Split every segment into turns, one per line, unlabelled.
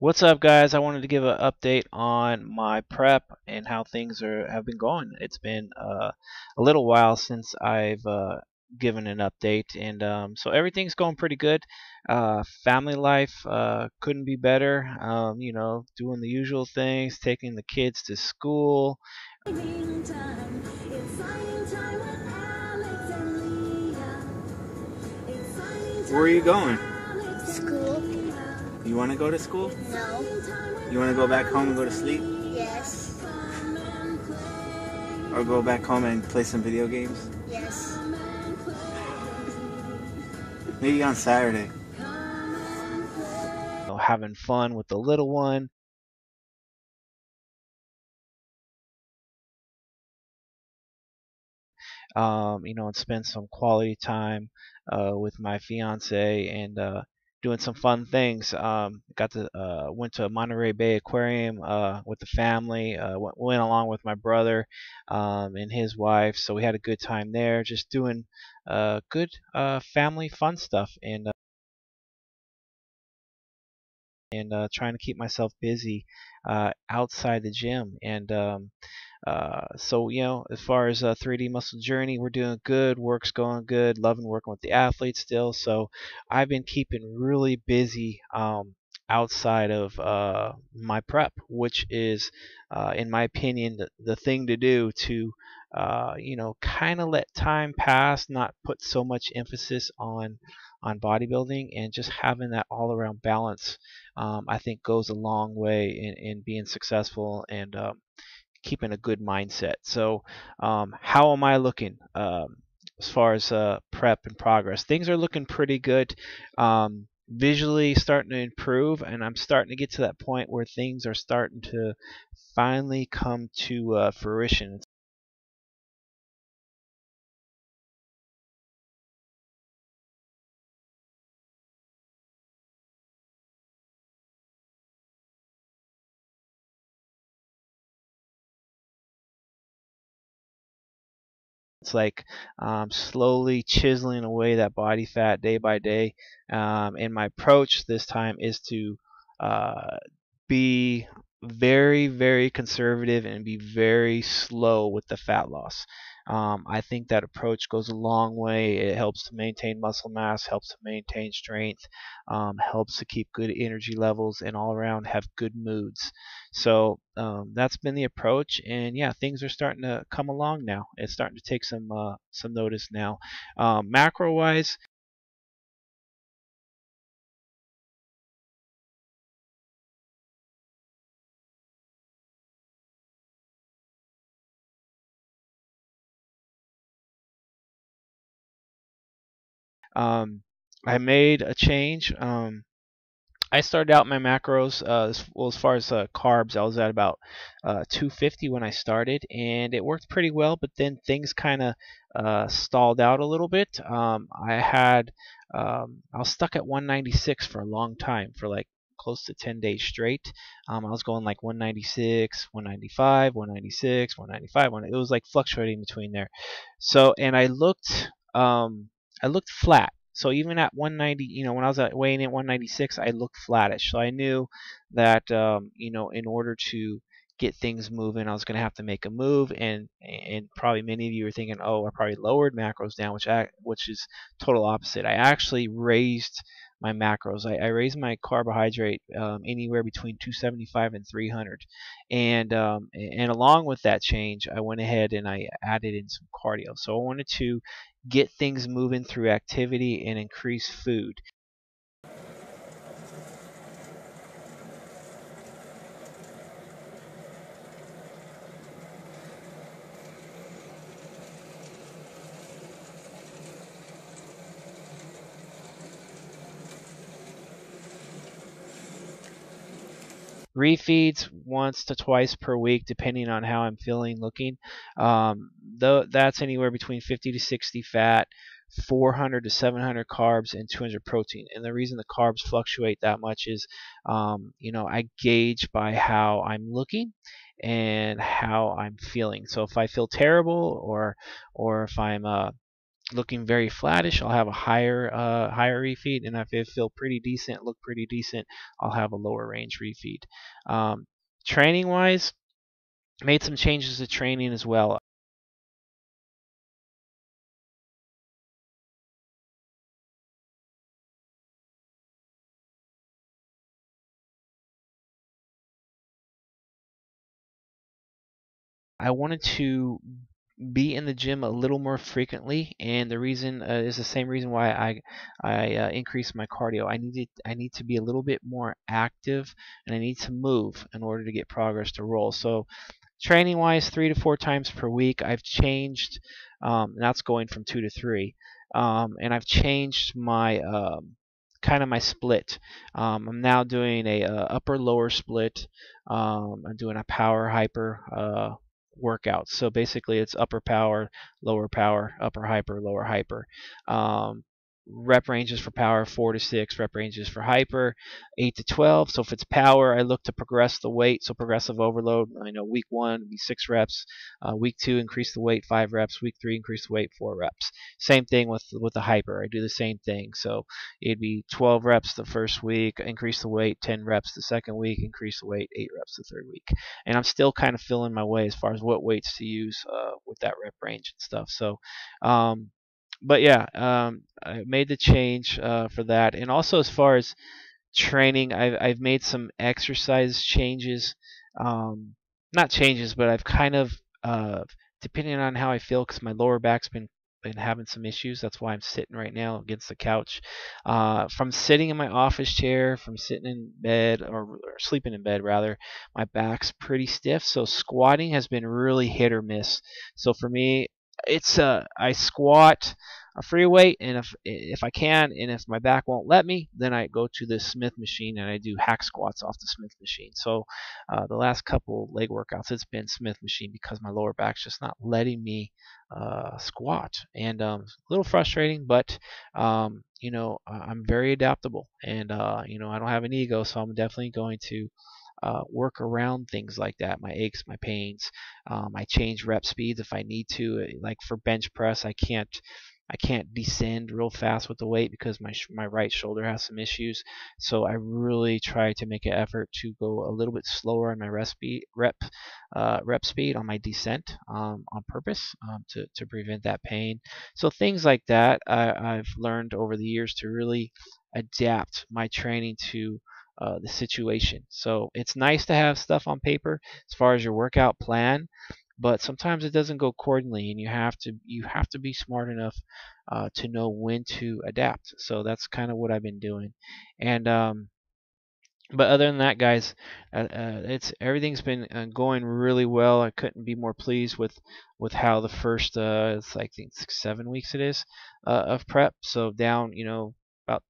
What's up, guys? I wanted to give an update on my prep and how things have been going. It's been a little while since I've given an update, and so everything's going pretty good. Family life couldn't be better. Doing the usual things, taking the kids to school. Where are you going?
School?
You want to go to school?
No.
You want to go back home and go to sleep?
Yes.
Or go back home and play some video games?
Yes.
Maybe on Saturday. Having fun with the little one. And spend some quality time with my fiance and doing some fun things. Went to Monterey Bay Aquarium with the family. Went along with my brother and his wife, so we had a good time there, just doing good family fun stuff and trying to keep myself busy outside the gym. So as far as 3D Muscle Journey, we're doing good. Work's going good. Loving working with the athletes still. So I've been keeping really busy outside of my prep, which is, in my opinion, the thing to do to, kind of let time pass, not put so much emphasis on bodybuilding, and just having that all-around balance. I think goes a long way in being successful and keeping a good mindset. So, how am I looking as far as prep and progress? Things are looking pretty good. Visually starting to improve, and I'm starting to get to that point where things are starting to finally come to fruition. It's like slowly chiseling away that body fat day by day. And my approach this time is to uh, be very, very conservative and be very slow with the fat loss. I think that approach goes a long way. It helps to maintain muscle mass, helps to maintain strength, helps to keep good energy levels, and all around have good moods. So that's been the approach, and yeah, things are starting to come along now. It's starting to take some notice now. Macro wise, um, I made a change. I started out my macros as far as carbs. I was at about 250 when I started, and it worked pretty well. But then things kind of stalled out a little bit. I was stuck at 196 for a long time, for like close to 10 days straight. I was going like 196, 195, 196, 195. It was like fluctuating between there. So, and I looked flat. So even at 190, when I was weighing in at 196, I looked flattish. So I knew that, in order to get things moving, I was going to have to make a move. And probably many of you are thinking, oh, I probably lowered macros down, which is total opposite. I actually raised my macros. I raised my carbohydrate anywhere between 275 and 300, and along with that change, I went ahead and I added in some cardio. So I wanted to get things moving through activity and increase food. Refeeds once to twice per week, depending on how I'm feeling, looking. Though that's anywhere between 50 to 60 fat, 400 to 700 carbs, and 200 protein. And the reason the carbs fluctuate that much is, I gauge by how I'm looking and how I'm feeling. So if I feel terrible, or if I'm looking very flattish, I'll have a higher refeed, and if it feel pretty decent, look pretty decent, I'll have a lower range refeed. Training wise, made some changes to training as well. I wanted to be in the gym a little more frequently, and the reason is the same reason why I increased my cardio. I need to be a little bit more active, and I need to move in order to get progress to roll. So training wise, 3 to 4 times per week. I've changed, that's going from 2 to 3, and I've changed my kind of my split. I'm now doing a upper lower split. I'm doing a power hyper workout. So basically, it's upper power, upper hyper, lower hyper. Um, Rep ranges for power 4 to 6, rep ranges for hyper 8 to 12. So if it's power, I look to progress the weight, so progressive overload. I know week 1 be 6 reps, week 2 increase the weight 5 reps, week 3 increase the weight 4 reps. Same thing with the hyper. I do the same thing. So it'd be 12 reps the first week, increase the weight 10 reps the second week, increase the weight 8 reps the third week. And I'm still kind of feeling my way as far as what weights to use with that rep range and stuff. So but yeah, I made the change for that. And also as far as training, I've made some exercise changes. Not changes, but I've kind of depending on how I feel, because my lower back's been having some issues. That's why I'm sitting right now against the couch. From sitting in my office chair, from sitting in bed or sleeping in bed rather, my back's pretty stiff. So squatting has been really hit or miss. So for me, it's I squat a free weight, and if I can, and if my back won't let me, then I go to the Smith machine and I do hack squats off the Smith machine. So the last couple leg workouts, it's been Smith machine because my lower back's just not letting me squat, and a little frustrating, but I'm very adaptable, and I don't have an ego, so I'm definitely going to work around things like that, my aches, my pains. I change rep speeds if I need to. Like for bench press, I can't descend real fast with the weight because my right shoulder has some issues. So I really try to make an effort to go a little bit slower on my rep speed on my descent on purpose to prevent that pain. So things like that I've learned over the years to really adapt my training to the situation. So it's nice to have stuff on paper as far as your workout plan, but sometimes it doesn't go accordingly, and you have to be smart enough to know when to adapt. So that's kind of what I've been doing, and but other than that, guys, it's everything's been going really well. I couldn't be more pleased with how the first it's like I think 7 weeks it is of prep. So down, about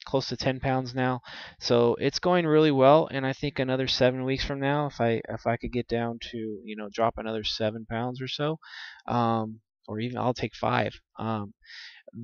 close to 10 pounds now. So it's going really well, and I think another 7 weeks from now, if I could get down to drop another 7 pounds or so, or even I'll take 5.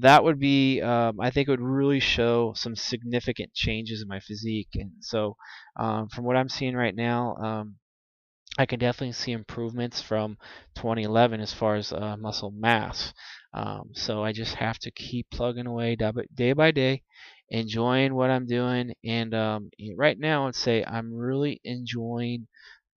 That would be I think it would really show some significant changes in my physique, and so from what I'm seeing right now, I can definitely see improvements from 2011 as far as muscle mass. So I just have to keep plugging away day by day, enjoying what I'm doing. And right now, I'd say I'm really enjoying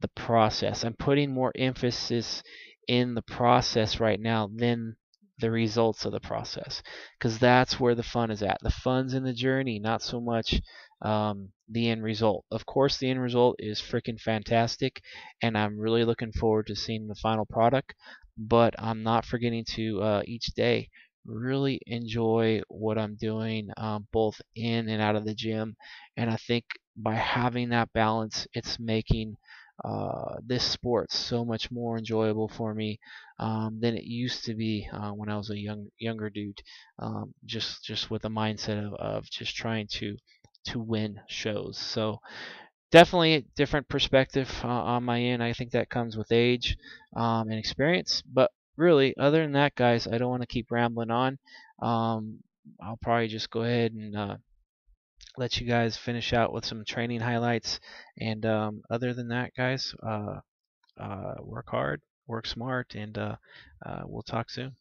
the process. I'm putting more emphasis in the process right now than the results of the process, because that's where the fun is at. The fun's in the journey, not so much the end result. Of course, the end result is freaking fantastic, and I'm really looking forward to seeing the final product. But I'm not forgetting to each day really enjoy what I'm doing, both in and out of the gym. And I think by having that balance, it's making this sport so much more enjoyable for me than it used to be when I was a younger dude. Just with the mindset of just trying to win shows. So definitely a different perspective on my end. I think that comes with age and experience. But really, other than that, guys, I don't want to keep rambling on. I'll probably just go ahead and let you guys finish out with some training highlights. And other than that, guys, work hard, work smart, and we'll talk soon.